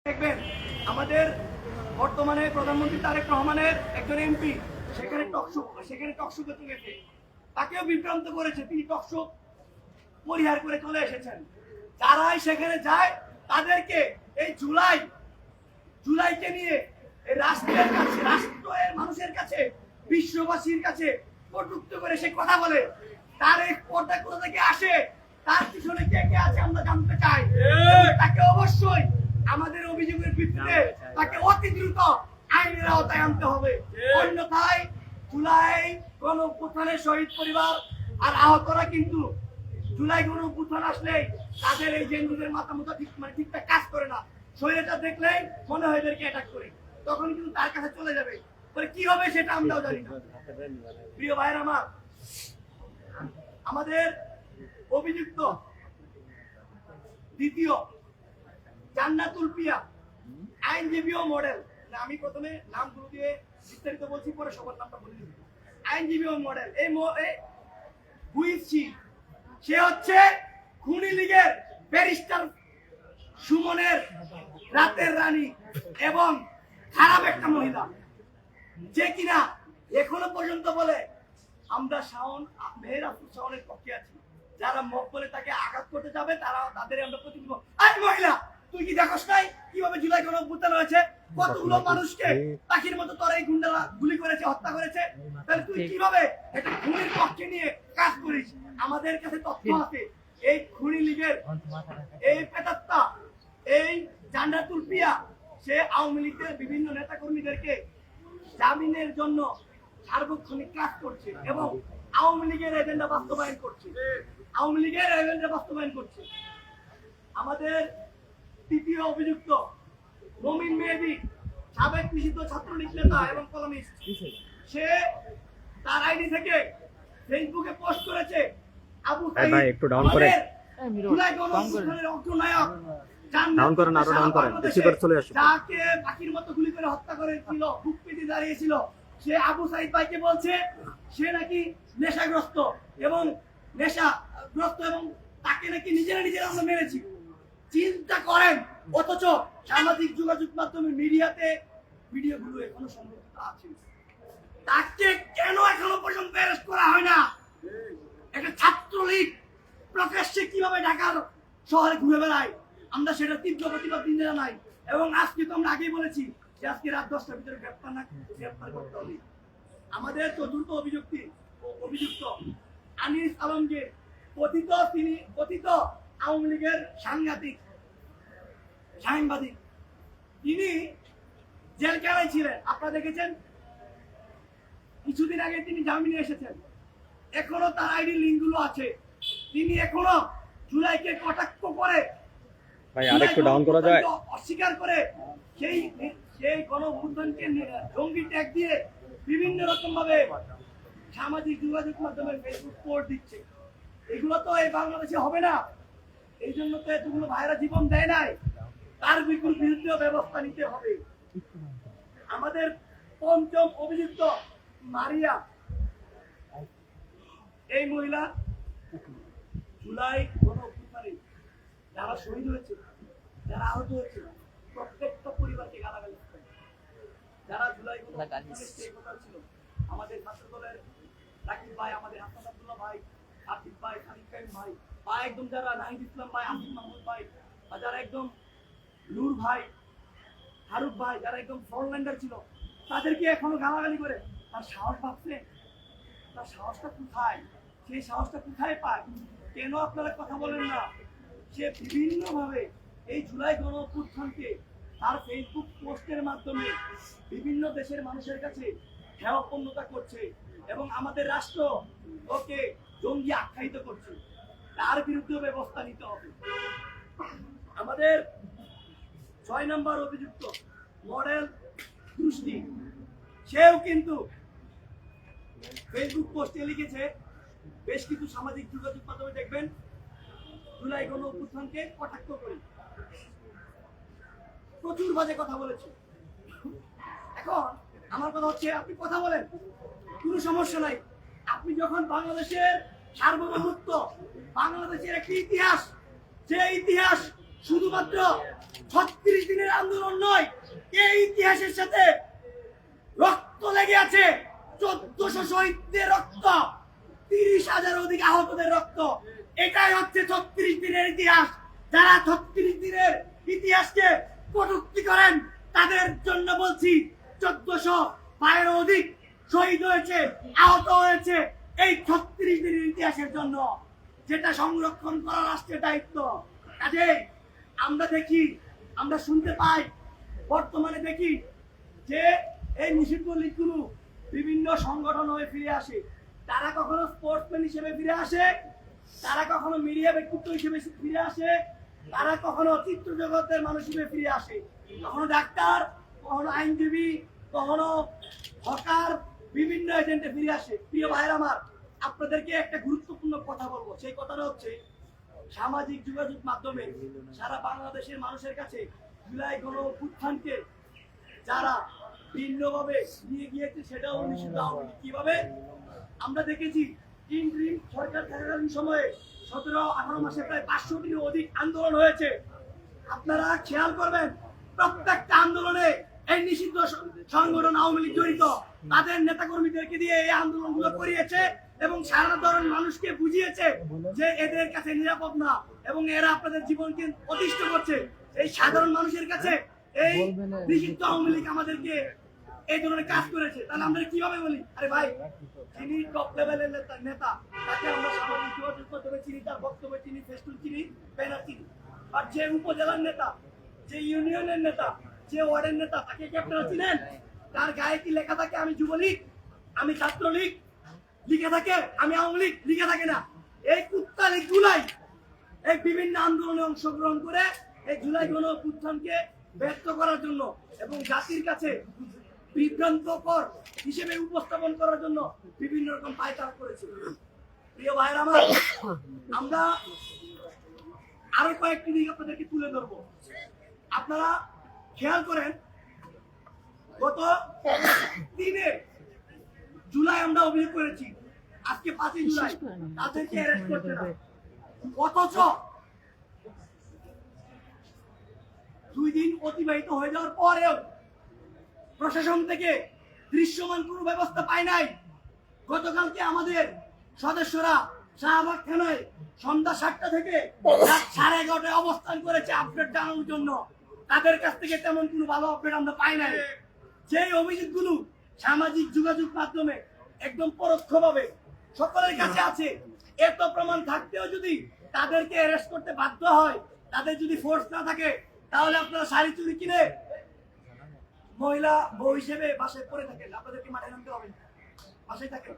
দেখবেন আমাদের বর্তমানে প্রধানমন্ত্রী তারেক রহমানের একজন এমপি সেখানে টকশো করতে গেছে, তাকেও বিভ্রান্ত করেছে। তিনি টকশো পরিহার করে চলে এসেছেন। যারাই সেখানে যায় তাদেরকে এই জুলাইকে নিয়ে এই রাষ্ট্রের কাছে, রাষ্ট্রের মানুষের কাছে, বিশ্ববাসীর কাছে কটূক্ত করে সে কথা বলে। তার এই পর্দা কোথা থেকে আসে, তার পিছনে কে কে আছে আমরা জানতে চাই। তাকে অবশ্যই আমাদের অভিযোগের ভিত্তিতে তাকে অতি দ্রুত আইনের আওতায় আনতে হবে। অন্যথায় জুলাই গণঅভ্যুত্থানের শহীদ পরিবার আর আহতরা কিন্তু জুলাই গণঅভ্যুত্থান আসলেই তাদের এই জেনজিদের মাথা মুথা ঠিকঠাক কাজ করে না। শরীরটা দেখলেই মনে হয় এদেরকে অ্যাটাক করি, তখন কিন্তু তার কাছে চলে যাবে। কি হবে সেটা আমরাও জানি না। প্রিয় ভাইয়ের আমার, আমাদের অভিযুক্ত দ্বিতীয় জান্নাতুল পিয়া আইনজীবী ও মডেল, আমি প্রথমে নামগুলো দিয়ে বিস্তারিত বলছি, পরে সবার নামটা বলে দিচ্ছি। আইনজীবী ও মডেল সে হচ্ছে খুনি লীগের ব্যারিস্টার সুমনের রাতের রানী এবং খারাপ একটা মহিলা, যে কিনা এখনো পর্যন্ত বলে আমরা শাওনের পক্ষে আছি। যারা মকবলে তাকে আঘাত করতে যাবে তাদের আমরা প্রতিনিধি। আই মহিলা, তুই কি দেখোস নাই কিভাবে জুলাই গণঅভ্যুত্থান হয়েছে? কতগুলো মানুষকে পাখির মতো তোর এই গুন্ডারা গুলি করেছে, হত্যা করেছে। তাহলে তুই কিভাবে এটা খুনির পক্ষে নিয়ে কাজ করিস? আমাদের কাছে তথ্য আছে, এই খুনি লীগের এই পেতাত্তা এই জান্নাতুল পিয়া সে আওয়ামী লীগের বিভিন্ন নেতা কর্মীদেরকে জামিনের জন্য সার্বক্ষণিক কাজ করছে এবং আওয়ামী লীগের এজেন্ডা বাস্তবায়ন করছে। আমাদের তৃতীয় অভিযুক্ত মমিন মেহেদী, সাবেক নিষিদ্ধ ছাত্রলীগ নেতা এবং কলামিস্ট, সে তার আইডি থেকে ফেসবুকে পোস্ট করেছে আবু সাঈদ একটু ডাউন করে জুলাই গণঅভ্যুত্থানের অগ্রনায়ক যাকে পাখির মতো গুলি করে হত্যা করেছিল, বুক পেতে দাঁড়িয়েছিল, সে আবু সাঈদ ভাইকে বলছে সে নাকি নেশাগ্রস্ত এবং তাকে নাকি নিজেরা আমরা মেরেছি। চিন্তা করেন, অথচ সামাজিক যোগাযোগ মাধ্যমে মিডিয়াতে ভিডিওগুলো এখনো সংরক্ষিত আছে। তাকে কেন এখনো পর্যন্ত অ্যারেস্ট করা হয় না? একটা ছাত্রলীগ প্রকাশ্যে কিভাবে ঢাকার শহরে ঘুরে বেড়ায়, আমরা সেটা তীব্র প্রতিবাদ জানাই। এবং আজকে তো আমরা আগেই বলেছি যে আজকে রাত 10টার ভিতরে গ্রেফতার করতে হবে। আমাদের চতুর্থ অভিযুক্ত আনিস আলমগীর, কথিত আওয়ামী লীগের সাংবাদিক, তিনি জেলখানায় ছিলেন। আপনারা দেখেছেন, কিছুদিন আগে তিনি জামিনে এসেছেন। এখনো তার আইডি লিঙ্ক গুলো আছে। তিনি এখনো জুলাইকে কটাক্ষ করে অস্বীকার করে সেই গণঅভ্যুত্থানকে জঙ্গি ট্যাগ দিয়ে বিভিন্ন রকম ভাবে সামাজিক যোগাযোগ মাধ্যমে ফেসবুক পোস্ট দিচ্ছে। এগুলো তো এই বাংলাদেশে হবে না। এই জন্য তো এতগুলো ভাইরা জীবন দেয় নাই, তার বিরুদ্ধে ব্যবস্থা নিতে হবে। আমাদের পঞ্চম অভিযুক্ত মারিয়া, এই মহিলা জুলাই গণঅভ্যুত্থানে যারা শহীদ হয়েছে, যারা আহত হয়েছে, প্রত্যেকটা পরিবারকে গালাগালি করে। যারা জুলাই ছিল আমাদের ছাত্র দলের রাকিব ভাই, আমাদের হাসান আব্দুল্লাহ ভাই, আতিফ ভাই, খালিদ কাইম ভাই, বা একদম যারা নাহিদ ইসলাম ভাই, আসিফ মাহমুদ ভাই, বা যারা একদম নূর ভাই, ফারুক ভাই, যারা একদম ফ্রন্টল্যান্ডার ছিল, তাদেরকে এখনো গালাগালি করে। তার সাহস ভাবছে, তার সাহসটা কোথায়? সেই সাহসটা কোথায় পায়? কেন আপনারা কথা বলেন না? সে বিভিন্ন ভাবে এই জুলাই গণঅভ্যুত্থানকে তার ফেসবুক পোস্টের মাধ্যমে বিভিন্ন দেশের মানুষের কাছে হেয়পন্নতা করছে এবং আমাদের রাষ্ট্র ওকে জঙ্গি আখ্যায়িত করছে। তার বিরুদ্ধে ব্যবস্থা নিতে হবে। আমাদের 6 নম্বর অভিযুক্ত মডেল দৃষ্টি, সেও কিন্তু ফেসবুক পোস্টে লিখেছে, বেশ কিছু সামাজিক যোগাযোগ মাধ্যমে দেখবেন জুলাই গণঅভ্যুত্থানকে কটাক্ষ করে প্রচুর বাজে কথা বলেছে। এখন আমার কথা হচ্ছে, আপনি কথা বলেন, কোনো সমস্যা নাই। আপনি যখন বাংলাদেশের সার্বভৌমত্ব, বাংলাদেশের একটি ইতিহাস, যে ইতিহাস শুধুমাত্র 36 দিনের আন্দোলন এই ইতিহাসের সাথে রক্ত লেগে আছে, 1400 শহীদদের রক্ত, 30,000 অধিক আহতদের রক্ত। এটাই হচ্ছে 36 দিনের ইতিহাস। যারা 36 দিনের ইতিহাসকে কটূক্তি করেন তাদের জন্য বলছি, 1400 অধিক শহীদ হয়েছে, আহত হয়েছে এই 36 দিনের ইতিহাসের জন্য, যেটা সংরক্ষণ করা রাষ্ট্রের দায়িত্ব। কাজেই আমরা দেখি, আমরা শুনতে পাই, বর্তমানে দেখি যে এই নিষিদ্ধ লীগগুলো বিভিন্ন সংগঠন হয়ে ফিরে আসে। তারা কখনো স্পোর্টসম্যান হিসেবে ফিরে আসে, তারা কখনো মিডিয়া ব্যক্তিত্ব হিসেবে ফিরে আসে, তারা কখনো চিত্র জগতের মানুষ হিসেবে ফিরে আসে, কখনো ডাক্তার, কখনো আইনজীবী, কখনো হকার, বিভিন্ন এজেন্টে ফিরে আসে। প্রিয় ভাইয়ের আমার, আপনাদেরকে একটা গুরুত্বপূর্ণ কথা বলবো। সেই কথাটা হচ্ছে, সামাজিক যোগাযোগ মাধ্যমে সারা বাংলাদেশের মানুষের কাছে জুলাই গণ অভ্যুত্থানকে যারা ভিন্নভাবে নিয়ে গিয়েছে সেটাও নিষিদ্ধ আওয়ামী লীগ। কিভাবে? আমরা দেখেছি ইন্টারিম সরকার থাকাকালীন সময়ে 17-18 মাসে প্রায় 500টিরও অধিক আন্দোলন হয়েছে। আপনারা খেয়াল করবেন, প্রত্যেকটা আন্দোলনে এই নিষিদ্ধ সংগঠন আওয়ামী লীগ জড়িত। তাদের নেতাকর্মীদেরকে দিয়ে এই আন্দোলনগুলো করিয়েছে এবং সাধারণ মানুষকে বুঝিয়েছে যে এদের কাছে নিরাপদ না এবং এরা আপনাদের জীবনকে অতিষ্ঠ করছে। এই সাধারণ মানুষের কাছে এই নিষিদ্ধ আওয়ামী লীগ আমাদেরকে এই ধরনের কাজ করেছে। তাহলে আমরা কিভাবে বলি, আরে ভাই, যিনি টপ লেভেলের নেতা তাকে আমরা সামাজিক যোগাযোগ মাধ্যমে চিনি, তার বক্তব্য চিনি, ফেসবুক চিনি, ব্যানার চিনি। আর যে উপজেলার নেতা, যে ইউনিয়নের নেতা, যে ওয়ার্ডের নেতা, তাকে কি আপনারা চিনেন? তার গায়ে কি লেখা থাকে আমি যুবলীগ, আমি ছাত্রলীগ? লিখে থাকে আমি আওয়ামী লীগ? লিখে থাকে না। এই কুত্তা লীগগুলাই এই বিভিন্ন আন্দোলনে অংশগ্রহণ করে এই জুলাই গণ অভ্যুত্থানকে ব্যর্থ করার জন্য এবং জাতির কাছে বিভ্রান্তকর হিসেবে উপস্থাপন করার জন্য বিভিন্ন রকম পায়তারা করেছে। প্রিয় ভাইয়ের আমার, আমরা আরো কয়েকটি দিক আপনাদেরকে তুলে ধরবো। আপনারা খেয়াল করেন, গত 3 জুলাই আমরা অভিযোগ করেছি, আজকে 5 জুলাই তাদেরকে অ্যারেস্ট করছে না। অথচ 2 দিন অতিবাহিত হয়ে যাওয়ার পরেও প্রশাসন থেকে দৃশ্যমান কোনো ব্যবস্থা পায় নাই। গতকালকে আমাদের সদস্যরা শাহবাগ থানায় সন্ধ্যা 7টা থেকে রাত 11:30 অবস্থান করেছে আপডেট জানানোর জন্য। তাদের কাছ থেকে তেমন কোনো ভালো আপডেট আমরা পাই নাই। যে অভিযোগগুলো সামাজিক যোগাযোগ মাধ্যমে একদম পরোক্ষভাবে সকলের কাছে আছে, এত প্রমাণ থাকতেও যদি তাদেরকে অ্যারেস্ট করতে বাধ্য হয়, তাদের যদি ফোর্স না থাকে, তাহলে আপনারা শাড়ি চুরি কিনে মহিলা বউ হিসেবে বাসায় পড়ে থাকেন, আপনাদেরকে মাঠে নামতে হবে না, বাসায় থাকেন।